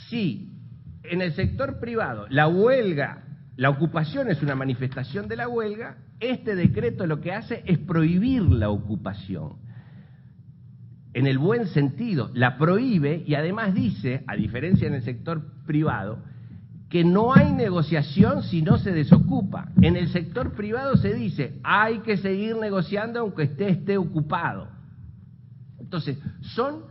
si en el sector privado la huelga, la ocupación es una manifestación de la huelga, este decreto lo que hace es prohibir la ocupación. En el buen sentido, la prohíbe y además dice, a diferencia en el sector privado, que no hay negociación si no se desocupa. En el sector privado se dice, hay que seguir negociando aunque esté ocupado. Entonces, son,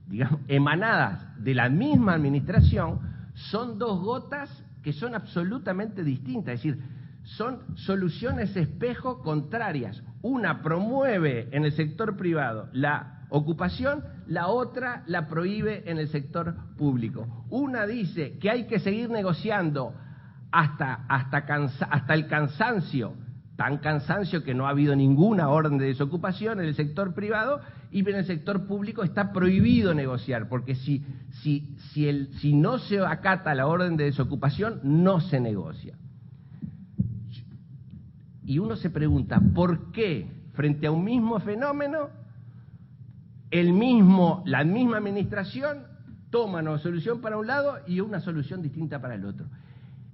digamos, emanadas de la misma administración, son dos gotas que son absolutamente distintas, es decir, son soluciones espejo contrarias. Una promueve en el sector privado la ocupación, la otra la prohíbe en el sector público. Una dice que hay que seguir negociando hasta el cansancio, tan cansancio que no ha habido ninguna orden de desocupación en el sector privado, y en el sector público está prohibido negociar, porque si no se acata la orden de desocupación, no se negocia. Y uno se pregunta, ¿por qué frente a un mismo fenómeno, la misma administración toma una solución para un lado y una solución distinta para el otro?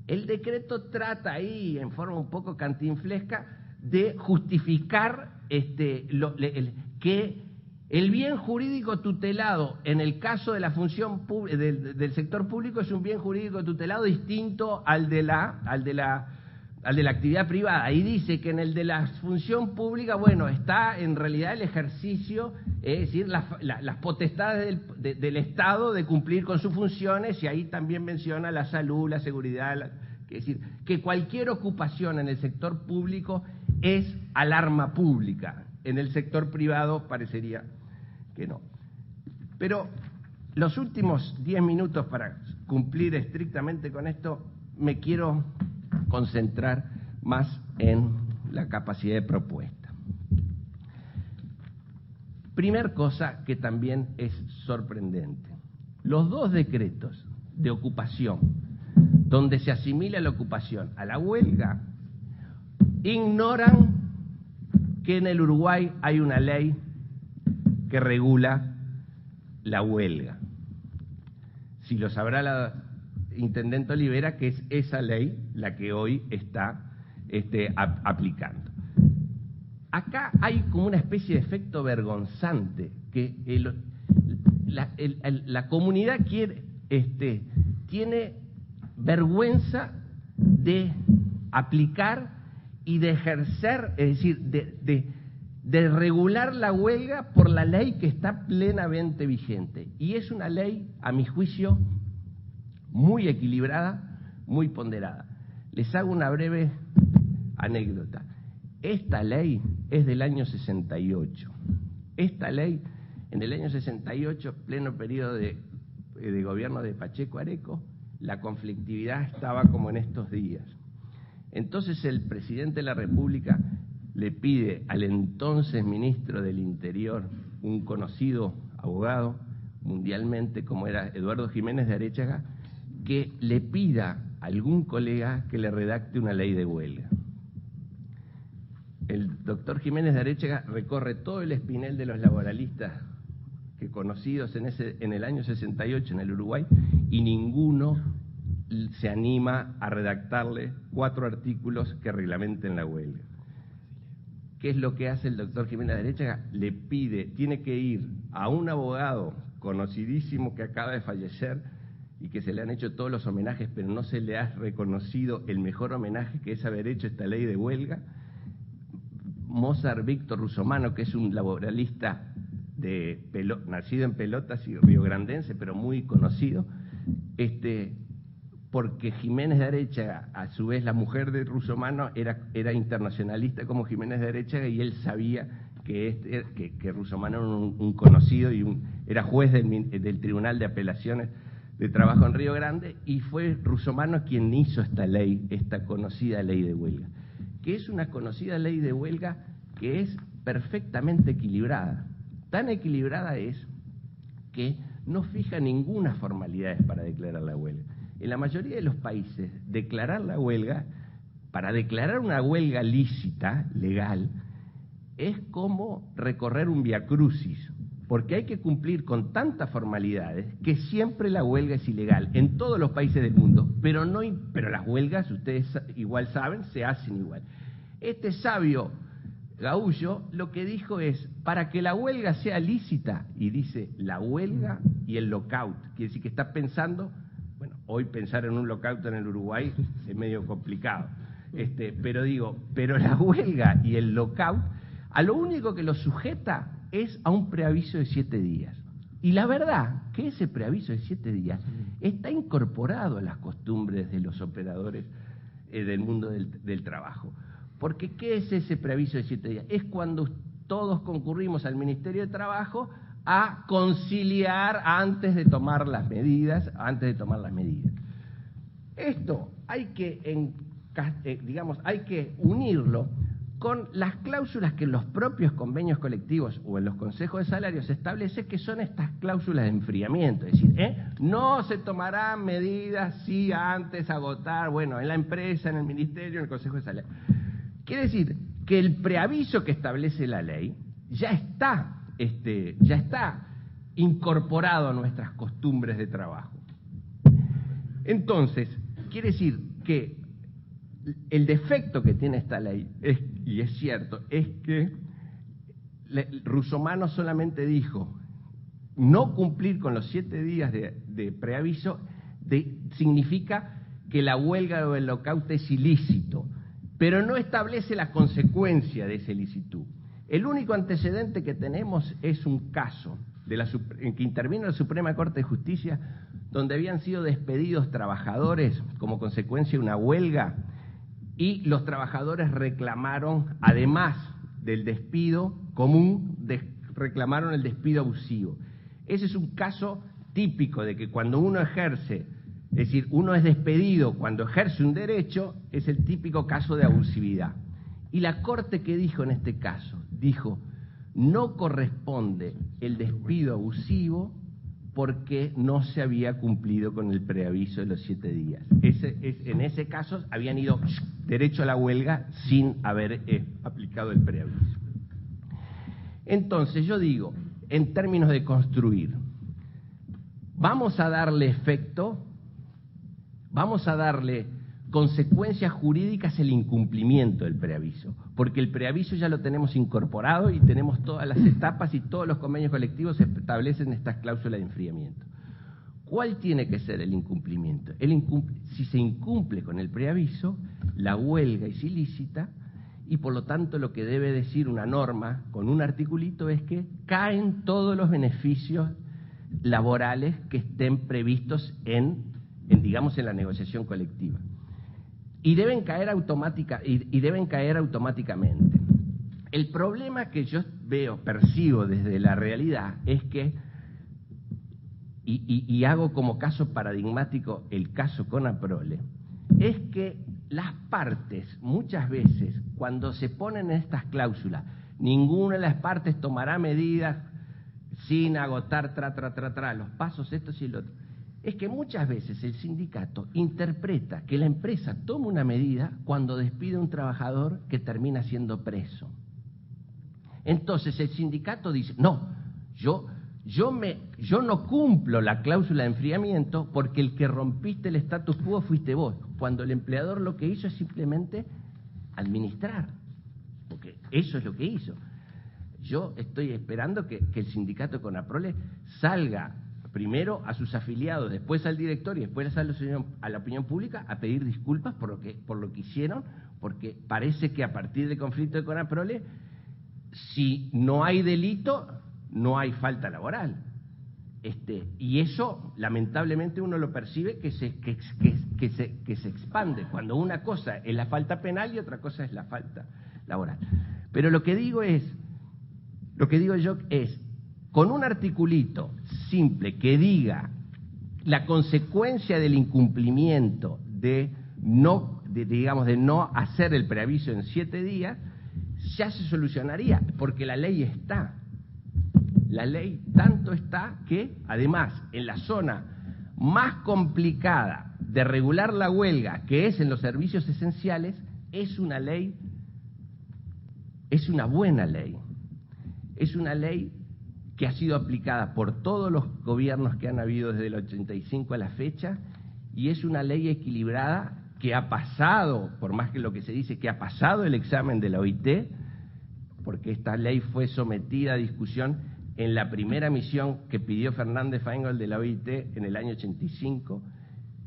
El decreto trata ahí, en forma un poco cantinflesca, de justificar que el bien jurídico tutelado en el caso de la función del sector público es un bien jurídico tutelado distinto al de la actividad privada, y dice que en el de la función pública, bueno, está en realidad el ejercicio, es decir, las potestades del Estado de cumplir con sus funciones, y ahí también menciona la salud, la seguridad, es decir, que cualquier ocupación en el sector público es alarma pública, en el sector privado parecería que no. Pero los últimos 10 minutos para cumplir estrictamente con esto, me quiero concentrar más en la capacidad de propuesta. Primer cosa que también es sorprendente. Los dos decretos de ocupación, donde se asimila la ocupación a la huelga, ignoran que en el Uruguay hay una ley que regula la huelga. Si lo sabrá la intendente Olivera, que es esa ley la que hoy está aplicando. Acá hay como una especie de efecto vergonzante, que la comunidad tiene vergüenza de aplicar y de ejercer, es decir, de regular la huelga por la ley que está plenamente vigente. Y es una ley, a mi juicio, muy equilibrada, muy ponderada. Les hago una breve anécdota. Esta ley es del año 68. Esta ley, en el año 68, pleno periodo de gobierno de Pacheco Areco, la conflictividad estaba como en estos días. Entonces el presidente de la República le pide al entonces ministro del Interior, un conocido abogado mundialmente como era Eduardo Jiménez de Arechaga, que le pida a algún colega que le redacte una ley de huelga. El doctor Jiménez de Arechaga recorre todo el espinel de los laboralistas que conocidos en el año 68 en el Uruguay, y ninguno se anima a redactarle 4 artículos que reglamenten la huelga. ¿Qué es lo que hace el doctor Jiménez de Arechaga? Le pide, tiene que ir a un abogado conocidísimo que acaba de fallecer y que se le han hecho todos los homenajes, pero no se le ha reconocido el mejor homenaje, que es haber hecho esta ley de huelga. Mozart Víctor Russomano, que es un laboralista nacido en Pelotas y riograndense, pero muy conocido, porque Jiménez de Arechaga, a su vez la mujer de Russomano, era internacionalista como Jiménez de Arechaga, y él sabía que Russomano era un conocido y era juez del Tribunal de Apelaciones de Trabajo en Río Grande, y fue Russomano quien hizo esta ley, esta conocida ley de huelga, que es una conocida ley de huelga que es perfectamente equilibrada. Tan equilibrada es que no fija ninguna formalidades para declarar la huelga. En la mayoría de los países, para declarar una huelga lícita, legal, es como recorrer un viacrucis. porque hay que cumplir con tantas formalidades que siempre la huelga es ilegal en todos los países del mundo, pero las huelgas, ustedes igual saben, se hacen igual. Este sabio Gaullo lo que dijo es, para que la huelga sea lícita, y dice la huelga y el lockout, quiere decir que está pensando, bueno, hoy pensar en un lockout en el Uruguay es medio complicado, pero la huelga y el lockout, a lo único que lo sujeta es a un preaviso de 7 días. Y la verdad que ese preaviso de 7 días está incorporado a las costumbres de los operadores del mundo del trabajo. Porque ¿qué es ese preaviso de 7 días? Es cuando todos concurrimos al Ministerio de Trabajo a conciliar antes de tomar las medidas, Esto hay que, hay que unirlo con las cláusulas que en los propios convenios colectivos o en los consejos de salarios se establece, que son estas cláusulas de enfriamiento, es decir, no se tomarán medidas si antes agotar, bueno, en la empresa, en el ministerio, en el consejo de salarios. Quiere decir que el preaviso que establece la ley ya está incorporado a nuestras costumbres de trabajo. Entonces, quiere decir que el defecto que tiene esta ley, y es cierto, es que Russomano solamente dijo no cumplir con los 7 días de preaviso significa que la huelga o el lockout es ilícito, pero no establece la consecuencia de esa ilicitud. El único antecedente que tenemos es un caso en que intervino la Suprema Corte de Justicia, donde habían sido despedidos trabajadores como consecuencia de una huelga, y los trabajadores reclamaron, además del despido común, reclamaron el despido abusivo. Ese es un caso típico de que cuando uno ejerce, es decir, uno es despedido cuando ejerce un derecho, es el típico caso de abusividad. Y la Corte, ¿qué dijo en este caso? Dijo, no corresponde el despido abusivo porque no se había cumplido con el preaviso de los 7 días. En ese caso habían ido derecho a la huelga sin haber aplicado el preaviso. Entonces yo digo, en términos de construir, vamos a darle efecto, vamos a darle consecuencias jurídicas el incumplimiento del preaviso, porque el preaviso ya lo tenemos incorporado y tenemos todas las etapas y todos los convenios colectivos establecen estas cláusulas de enfriamiento. ¿Cuál tiene que ser el incumplimiento? Si se incumple con el preaviso, la huelga es ilícita y por lo tanto lo que debe decir una norma con un articulito es que caen todos los beneficios laborales que estén previstos en la negociación colectiva. Y deben caer automáticamente. El problema que yo percibo desde la realidad es que, y hago como caso paradigmático el caso Conaprole, es que las partes muchas veces, cuando se ponen en estas cláusulas, ninguna de las partes tomará medidas sin agotar los pasos, estos y el otro. Es que muchas veces el sindicato interpreta que la empresa toma una medida cuando despide a un trabajador que termina siendo preso. Entonces el sindicato dice, no, yo no cumplo la cláusula de enfriamiento porque el que rompiste el status quo fuiste vos, cuando el empleador lo que hizo es simplemente administrar, porque eso es lo que hizo. Yo estoy esperando que el sindicato Conaprole salga primero a sus afiliados, después al director y después a la opinión pública a pedir disculpas por lo que hicieron, porque parece que a partir del conflicto de Conaprole, si no hay delito, no hay falta laboral. Y eso, lamentablemente, uno lo percibe que se expande, cuando una cosa es la falta penal y otra cosa es la falta laboral. Pero lo que digo yo es, con un articulito simple que diga la consecuencia del incumplimiento de no hacer el preaviso en 7 días, ya se solucionaría, porque la ley está. La ley tanto está que, además, en la zona más complicada de regular la huelga, que es en los servicios esenciales, es una buena ley. Es una ley que ha sido aplicada por todos los gobiernos que han habido desde el 85 a la fecha, y es una ley equilibrada que ha pasado, por más que lo que se dice, que ha pasado el examen de la OIT, porque esta ley fue sometida a discusión en la primera misión que pidió Fernández Feingold de la OIT en el año 85,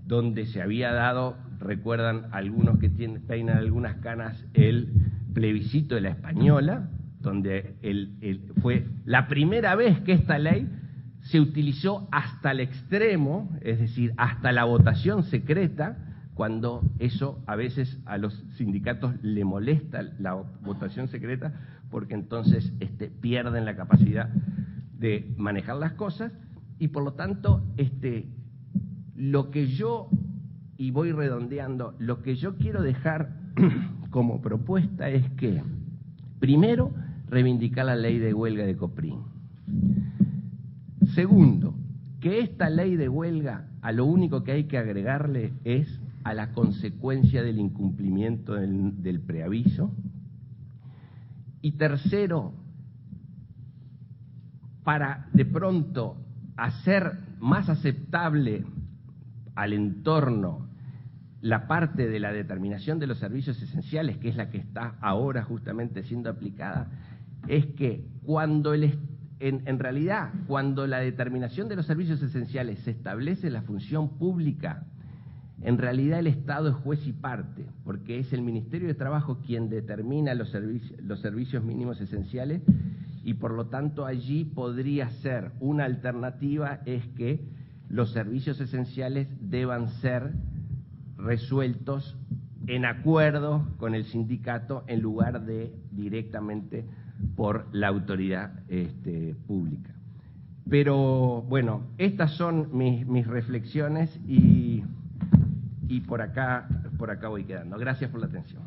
donde se había dado, recuerdan algunos que peinan algunas canas, el plebiscito de la Española, donde fue la primera vez que esta ley se utilizó hasta el extremo, es decir, hasta la votación secreta, cuando eso a veces a los sindicatos le molesta la votación secreta, porque entonces pierden la capacidad de manejar las cosas, y por lo tanto, lo que yo, y voy redondeando, lo que yo quiero dejar como propuesta es que, primero, reivindicar la ley de huelga de Coprín. Segundo, que esta ley de huelga, a lo único que hay que agregarle es a la consecuencia del incumplimiento del preaviso. Y tercero, para de pronto hacer más aceptable al entorno la parte de la determinación de los servicios esenciales, que es la que está ahora justamente siendo aplicada, es que cuando en realidad, cuando la determinación de los servicios esenciales se establece en la función pública, en realidad el Estado es juez y parte, porque es el Ministerio de Trabajo quien determina los servicios mínimos esenciales, y por lo tanto allí podría ser una alternativa, es que los servicios esenciales deban ser resueltos en acuerdo con el sindicato en lugar de directamente por la autoridad pública. Pero bueno, estas son mis reflexiones y por acá voy quedando. Gracias por la atención.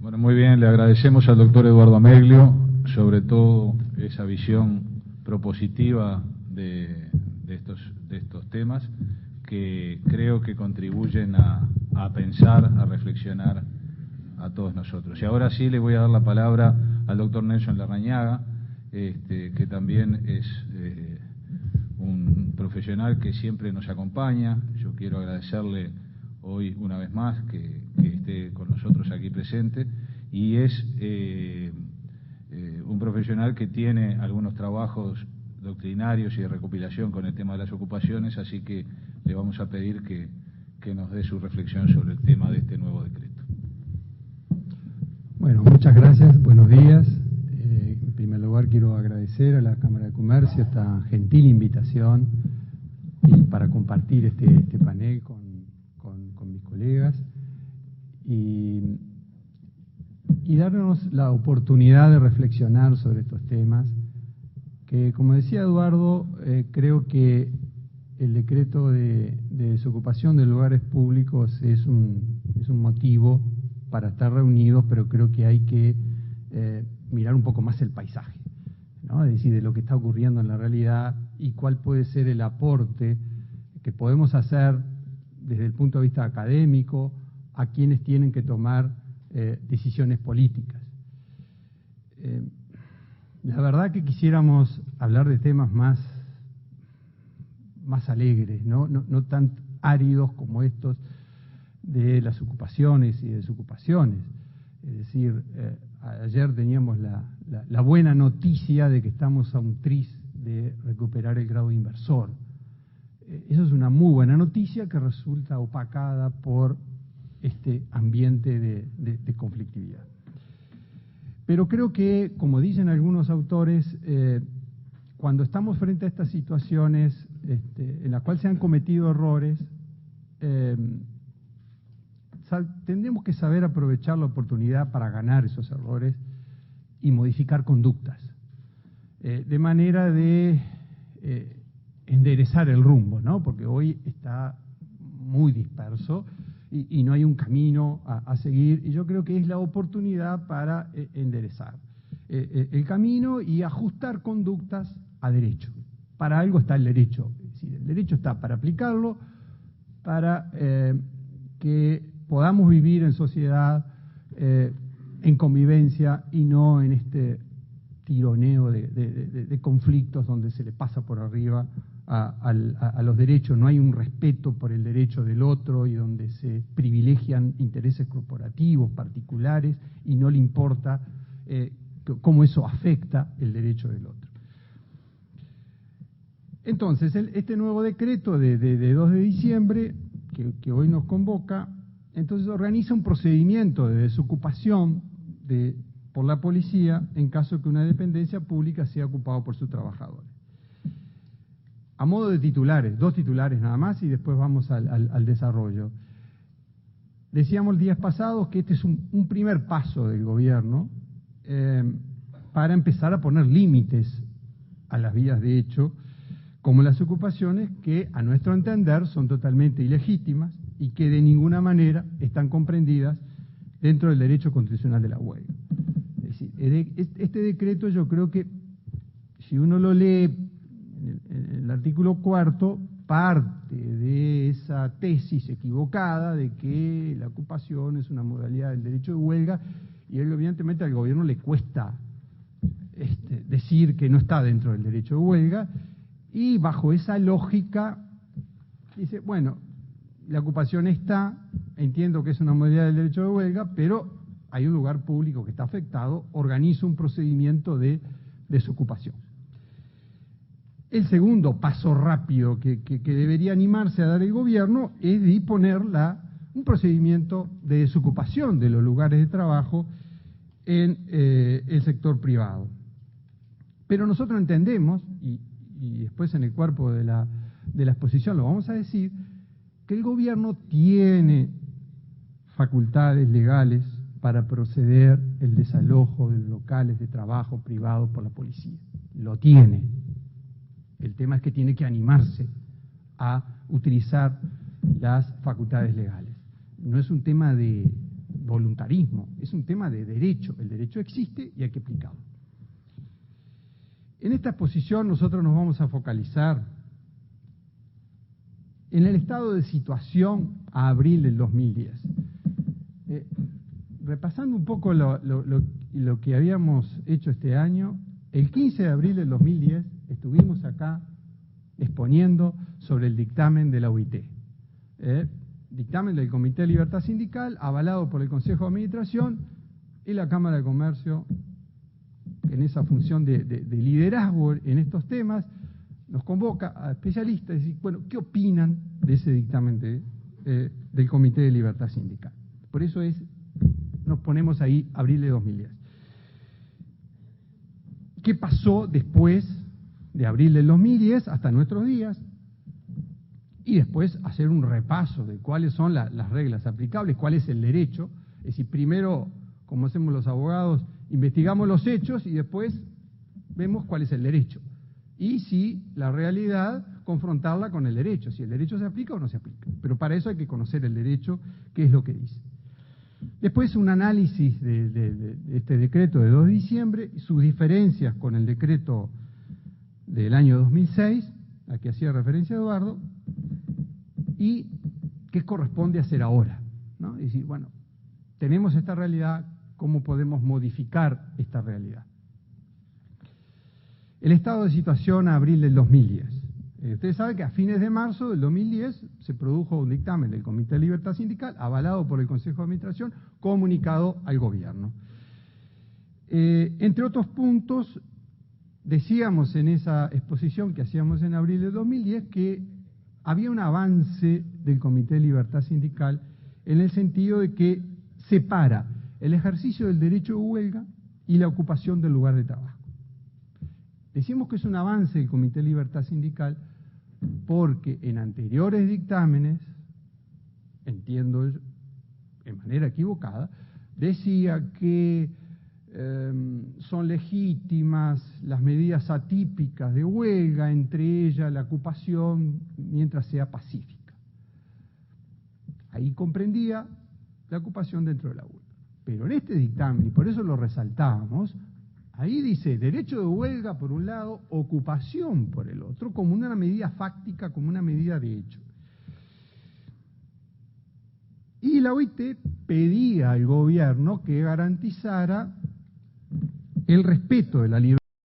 Bueno, muy bien, le agradecemos al doctor Eduardo Ameglio, sobre todo esa visión propositiva de estos temas, que creo que contribuyen a pensar, a reflexionar a todos nosotros. Y ahora sí le voy a dar la palabra al doctor Nelson Larrañaga, que también es un profesional que siempre nos acompaña. Yo quiero agradecerle hoy una vez más que esté con nosotros aquí presente, y es un profesional que tiene algunos trabajos doctrinarios y de recopilación con el tema de las ocupaciones, así que le vamos a pedir que nos dé su reflexión sobre el tema de este nuevo decreto. Bueno, muchas gracias, buenos días. En primer lugar quiero agradecer a la Cámara de Comercio esta gentil invitación y para compartir este panel con mis colegas y darnos la oportunidad de reflexionar sobre estos temas que, como decía Eduardo, creo que el decreto de desocupación de lugares públicos es un motivo para estar reunidos, pero creo que hay que mirar un poco más el paisaje, ¿no? Es decir, de lo que está ocurriendo en la realidad y cuál puede ser el aporte que podemos hacer desde el punto de vista académico a quienes tienen que tomar decisiones políticas. La verdad que quisiéramos hablar de temas más alegres, no tan áridos como estos de las ocupaciones y desocupaciones. Es decir, ayer teníamos la buena noticia de que estamos a un tris de recuperar el grado inversor. Eso es una muy buena noticia que resulta opacada por este ambiente de conflictividad. Pero creo que, como dicen algunos autores, cuando estamos frente a estas situaciones en las cuales se han cometido errores, tendremos que saber aprovechar la oportunidad para ganar esos errores y modificar conductas, de manera de enderezar el rumbo, ¿no? Porque hoy está muy disperso y no hay un camino a seguir, y yo creo que es la oportunidad para enderezar el camino y ajustar conductas a derecho. Para algo está el derecho, es decir, el derecho está para aplicarlo, para que podamos vivir en sociedad, en convivencia y no en este tironeo de conflictos donde se le pasa por arriba a los derechos, no hay un respeto por el derecho del otro y donde se privilegian intereses corporativos, particulares, y no le importa cómo eso afecta el derecho del otro. Entonces, este nuevo decreto de 2 de diciembre, que hoy nos convoca, entonces organiza un procedimiento de desocupación por la policía en caso que una dependencia pública sea ocupada por sus trabajadores. A modo de titulares, 2 titulares nada más y después vamos al desarrollo. Decíamos días pasados que este es un primer paso del gobierno para empezar a poner límites a las vías de hecho, como las ocupaciones que a nuestro entender son totalmente ilegítimas y que de ninguna manera están comprendidas dentro del derecho constitucional de la huelga. Es decir, este decreto yo creo que si uno lo lee en el artículo 4, parte de esa tesis equivocada de que la ocupación es una modalidad del derecho de huelga y evidentemente al gobierno le cuesta decir que no está dentro del derecho de huelga y bajo esa lógica dice, bueno, la ocupación está, entiendo que es una modalidad del derecho de huelga, pero hay un lugar público que está afectado, organiza un procedimiento de desocupación. El segundo paso rápido que debería animarse a dar el gobierno es disponer un procedimiento de desocupación de los lugares de trabajo en el sector privado. Pero nosotros entendemos, y después en el cuerpo de la exposición lo vamos a decir, que el gobierno tiene facultades legales para proceder el desalojo de locales de trabajo privados por la policía. Lo tiene. El tema es que tiene que animarse a utilizar las facultades legales. No es un tema de voluntarismo, es un tema de derecho. El derecho existe y hay que aplicarlo. En esta exposición nosotros nos vamos a focalizar en el estado de situación a abril del 2010. Repasando un poco lo que habíamos hecho este año, el 15 de abril del 2010 estuvimos acá exponiendo sobre el dictamen de la UIT. Dictamen del Comité de Libertad Sindical, avalado por el Consejo de Administración y la Cámara de Comercio, en esa función de liderazgo en estos temas, nos convoca a especialistas y decir, bueno, ¿qué opinan de ese dictamen del Comité de Libertad Sindical? Por eso nos ponemos ahí abril de 2010. ¿Qué pasó después de abril del 2010 hasta nuestros días? Y después hacer un repaso de cuáles son las reglas aplicables, cuál es el derecho. Es decir, primero, como hacemos los abogados, investigamos los hechos y después vemos cuál es el derecho. Y si la realidad, confrontarla con el derecho, si el derecho se aplica o no se aplica. Pero para eso hay que conocer el derecho, qué es lo que dice. Después un análisis de este decreto de 2 de diciembre, sus diferencias con el decreto del año 2006, a que hacía referencia Eduardo, y qué corresponde hacer ahora, ¿no? Es decir, bueno, tenemos esta realidad, ¿cómo podemos modificar esta realidad? El estado de situación a abril del 2010. Ustedes saben que a fines de marzo del 2010 se produjo un dictamen del Comité de Libertad Sindical, avalado por el Consejo de Administración, comunicado al gobierno. Entre otros puntos, decíamos en esa exposición que hacíamos en abril del 2010 que había un avance del Comité de Libertad Sindical en el sentido de que separa el ejercicio del derecho de huelga y la ocupación del lugar de trabajo. Decimos que es un avance del Comité de Libertad Sindical porque en anteriores dictámenes, entiendo de manera equivocada, decía que son legítimas las medidas atípicas de huelga, entre ellas la ocupación mientras sea pacífica. Ahí comprendía la ocupación dentro de la huelga. Pero en este dictamen, y por eso lo resaltábamos, ahí dice derecho de huelga por un lado, ocupación por el otro, como una medida fáctica, como una medida de hecho. Y la OIT pedía al gobierno que garantizara el respeto de la libertad